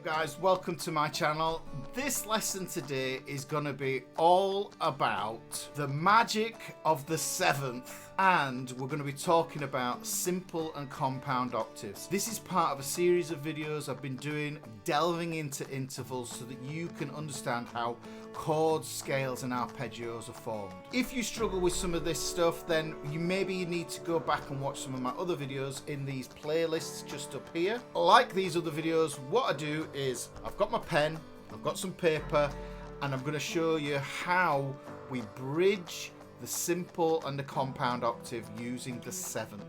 guys, welcome to my channel. This lesson today is going to be all about the magic of the seventh, and we're going to be talking about simple and compound octaves. This is part of a series of videos I've been doing delving into intervals so that you can understand how chords, scales and arpeggios are formed. If you struggle with some of this stuff, then maybe you need to go back and watch some of my other videos in these playlists just up here. Like these other videos, what I do is I've got my pen, I've got some paper, and I'm going to show you how we bridge the simple and the compound octave using the seventh.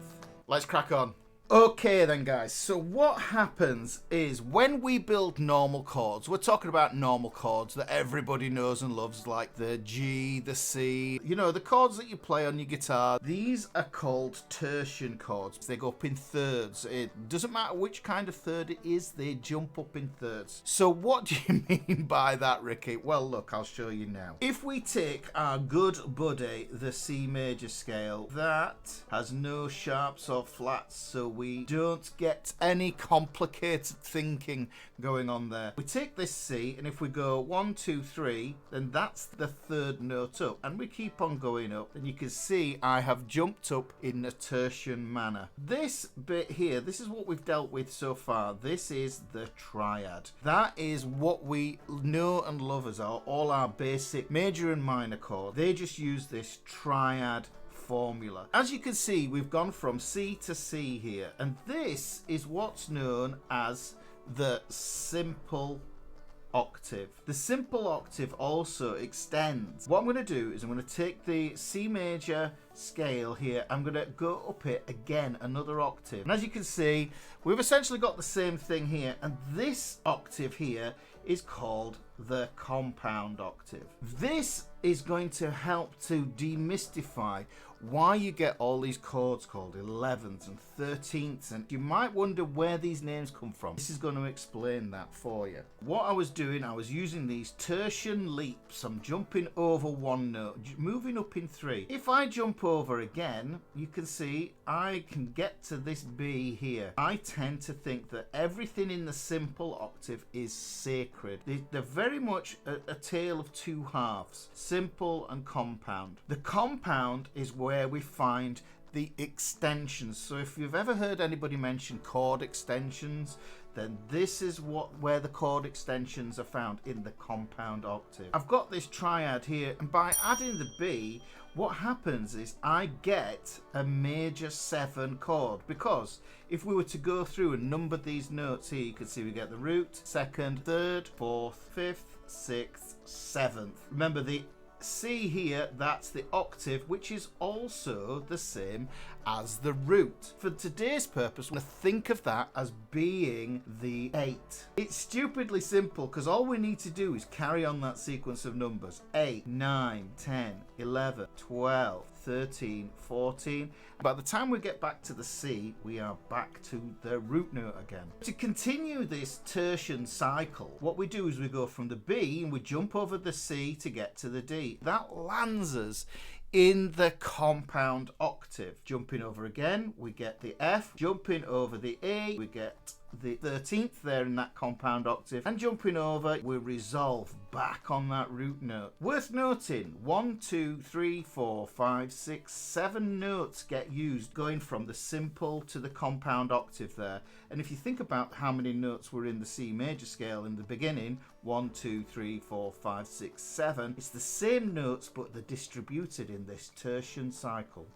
Let's crack on. Okay then guys, so what happens is when we build normal chords, we're talking about normal chords that everybody knows and loves, like the G, the C, you know, the chords that you play on your guitar. These are called tertian chords. They go up in thirds. It doesn't matter which kind of third it is, they jump up in thirds. So what do you mean by that, Ricky? Well look, I'll show you now. If we take our good buddy, the C major scale, that has no sharps or flats, so we don't get any complicated thinking going on there. We take this C, and if we go 1, 2, 3, then that's the third note up, and we keep on going up, and you can see I have jumped up in a tertian manner. This bit here, this is what we've dealt with so far. This is the triad. That is what we know and love as all our basic major and minor chords. They just use this triad formula. As you can see, we've gone from C to C here, and this is what's known as the simple octave. The simple octave also extends. What I'm going to do is I'm going to take the C major scale here, I'm going to go up it again another octave, and as you can see, we've essentially got the same thing here, and this octave here is called the compound octave. This is going to help to demystify why you get all these chords called 11ths and 13ths, and you might wonder where these names come from. This is going to explain that for you. What I was doing, I was using these tertian leaps. I'm jumping over one note, moving up in 3. If I jump over again, you can see I can get to this B here. I tend to think that everything in the simple octave is sacred. They're very much a tale of two halves, simple and compound. The compound is where we find the extensions. So if you've ever heard anybody mention chord extensions, then this is where the chord extensions are found, in the compound octave. I've got this triad here, and by adding the B, what happens is I get a major 7 chord, because if we were to go through and number these notes here, you can see we get the root, 2nd, 3rd, 4th, 5th, 6th, 7th. Remember, the C here, that's the octave, which is also the same as the root. For today's purpose, we're going to think of that as being the 8. It's stupidly simple, because all we need to do is carry on that sequence of numbers. 8, 9, 10, 11, 12, 13, 14. By the time we get back to the C, we are back to the root note again. To continue this tertian cycle, what we do is we go from the B and we jump over the C to get to the D. That lands us in the compound octave. Jumping over again, we get the F. Jumping over the A, we get the 13th there in that compound octave, and jumping over, we resolve back on that root note. Worth noting, 1, 2, 3, 4, 5, 6, 7 notes get used going from the simple to the compound octave there. And if you think about how many notes were in the C major scale in the beginning, 1, 2, 3, 4, 5, 6, 7, it's the same notes, but they're distributed in this tertian cycle.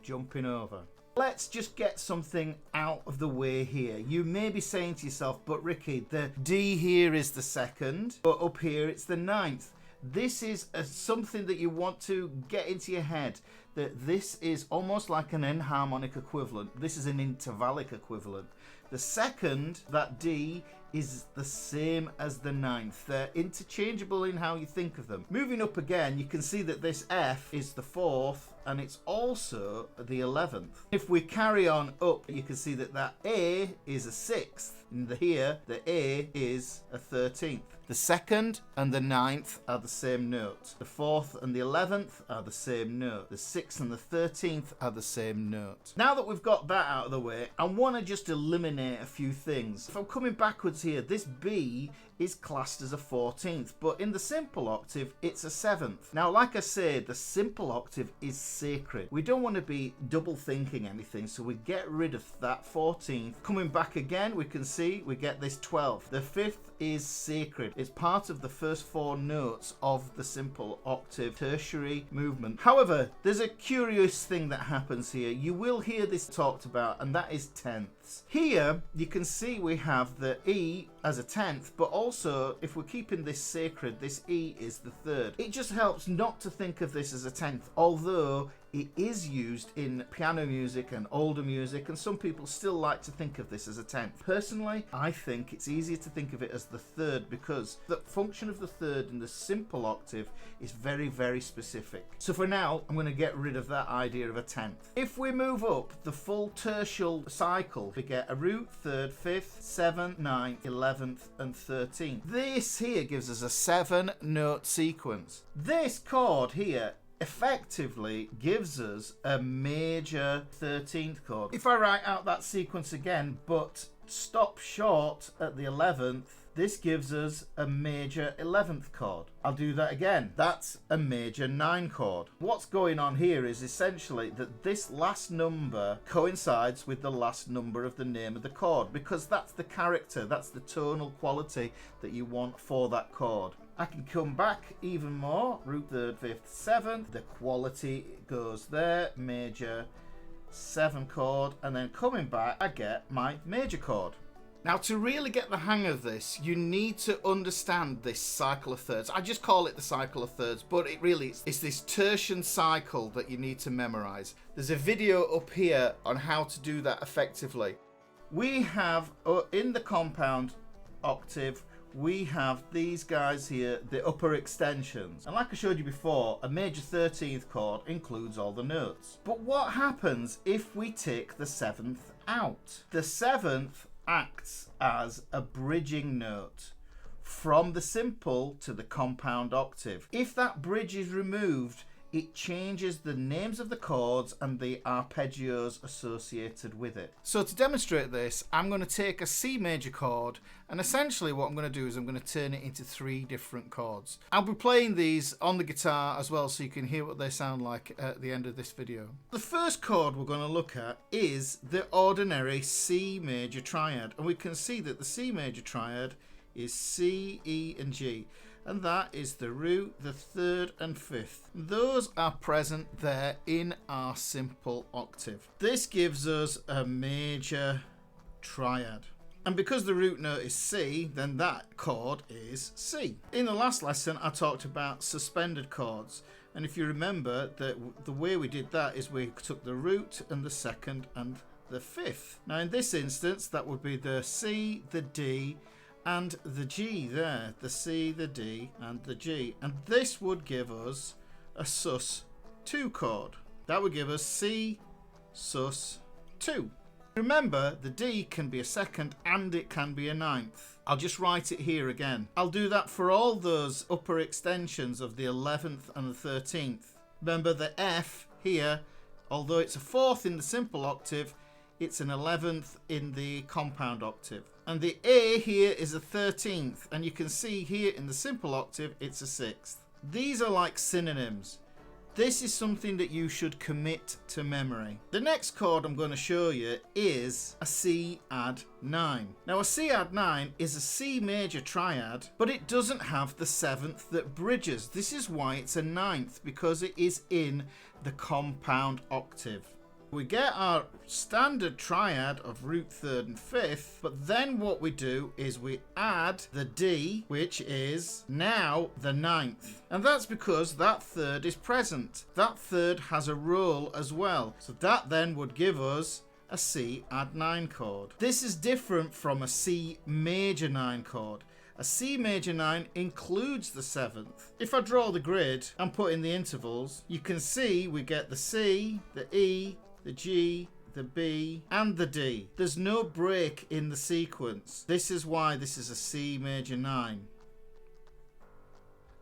Jumping over. Let's just get something out of the way here. You may be saying to yourself, but Ricky, the D here is the 2nd, but up here it's the 9th. This is something that you want to get into your head, that this is almost like an enharmonic equivalent. This is an intervallic equivalent. The 2nd, that D, is the same as the 9th. They're interchangeable in how you think of them. Moving up again, you can see that this F is the 4th, and it's also the 11th. If we carry on up, you can see that that A is a 6th. And here, the A is a 13th. The 2nd and the 9th are the same note. The 4th and the 11th are the same note. The 6th and the 13th are the same note. Now that we've got that out of the way, I want to just eliminate a few things. If I'm coming backwards here, this B is classed as a 14th, but in the simple octave, it's a 7th. Now, like I said, the simple octave is sacred. We don't want to be double thinking anything, so we get rid of that 14th. Coming back again, we can see we get this 12th. The 5th is sacred. It's part of the first 4 notes of the simple octave tertiary movement. However, there's a curious thing that happens here. You will hear this talked about, and that is tenths. Here, you can see we have the E as a 10th, but also, if we're keeping this sacred, this E is the 3rd. It just helps not to think of this as a 10th, although it is used in piano music and older music, and some people still like to think of this as a 10th. Personally, I think it's easier to think of it as the 3rd because the function of the 3rd in the simple octave is very, very specific. So for now, I'm going to get rid of that idea of a 10th. If we move up the full tertial cycle, we get a root, 3rd, 5th, 7th, 9th, 11th, and 13th. This here gives us a 7-note sequence. This chord here effectively gives us a major 13th chord. If I write out that sequence again, but stop short at the 11th, this gives us a major 11th chord. I'll do that again. That's a major 9 chord. What's going on here is essentially that this last number coincides with the last number of the name of the chord, because that's the character, that's the tonal quality that you want for that chord. I can come back even more, root 3rd, 5th, 7th, the quality goes there, major 7 chord, and then coming back I get my major chord. Now, to really get the hang of this, you need to understand this cycle of thirds. I just call it the cycle of thirds, but it really is this tertian cycle that you need to memorize. There's a video up here on how to do that effectively. We have, in the compound octave, we have these guys here, the upper extensions. And like I showed you before, a major 13th chord includes all the notes. But what happens if we take the 7th out? The 7th acts as a bridging note from the simple to the compound octave. If that bridge is removed, it changes the names of the chords and the arpeggios associated with it. So to demonstrate this, I'm going to take a C major chord, and essentially what I'm going to do is I'm going to turn it into 3 different chords. I'll be playing these on the guitar as well, so you can hear what they sound like at the end of this video. The first chord we're going to look at is the ordinary C major triad, and we can see that the C major triad is C, E, and G. And that is the root, the 3rd and 5th. Those are present there in our simple octave. This gives us a major triad. And because the root note is C, then that chord is C. In the last lesson, I talked about suspended chords. And if you remember, the way we did that is we took the root and the 2nd and the 5th. Now in this instance, that would be the C, the D, and the G there, the C, the D, and the G. And this would give us a sus2 chord. That would give us C, sus2. Remember, the D can be a 2nd and it can be a 9th. I'll just write it here again. I'll do that for all those upper extensions of the 11th and the 13th. Remember the F here, although it's a 4th in the simple octave, it's an 11th in the compound octave. And the A here is a 13th, and you can see here in the simple octave it's a 6th. These are like synonyms. This is something that you should commit to memory. The next chord I'm going to show you is a C add 9. Now a C add 9 is a C major triad, but it doesn't have the 7th that bridges. This is why it's a 9th, because it is in the compound octave. We get our standard triad of root 3rd and 5th, but then what we do is we add the D, which is now the 9th. And that's because that 3rd is present. That 3rd has a roll as well. So that then would give us a C add 9 chord. This is different from a C major 9 chord. A C major 9 includes the 7th. If I draw the grid and put in the intervals, you can see we get the C, the E, the G, the B, and the D. There's no break in the sequence. This is why this is a C major 9.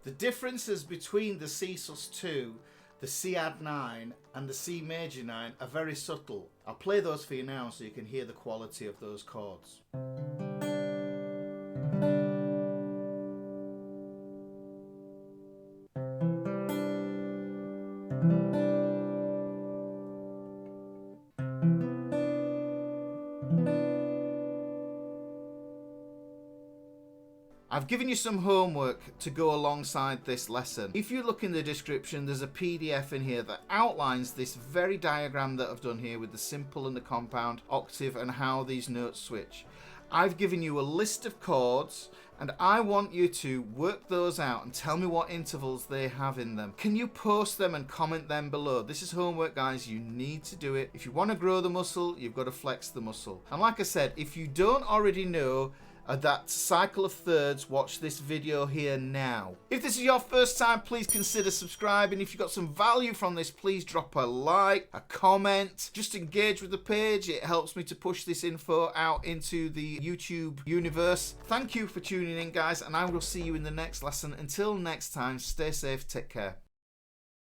The differences between the C sus2, the C add 9, and the C major 9 are very subtle. I'll play those for you now so you can hear the quality of those chords. I've given you some homework to go alongside this lesson. If you look in the description, there's a PDF in here that outlines this very diagram that I've done here with the simple and the compound octave and how these notes switch. I've given you a list of chords and I want you to work those out and tell me what intervals they have in them. Can you post them and comment them below? This is homework, guys. You need to do it. If you want to grow the muscle, you've got to flex the muscle. And like I said, if you don't already know that cycle of thirds, watch this video here now. If this is your first time, please consider subscribing. If you got some value from this, please drop a like, a comment, just engage with the page. It helps me to push this info out into the YouTube universe. Thank you for tuning in, guys, and I will see you in the next lesson. Until next time, stay safe, take care.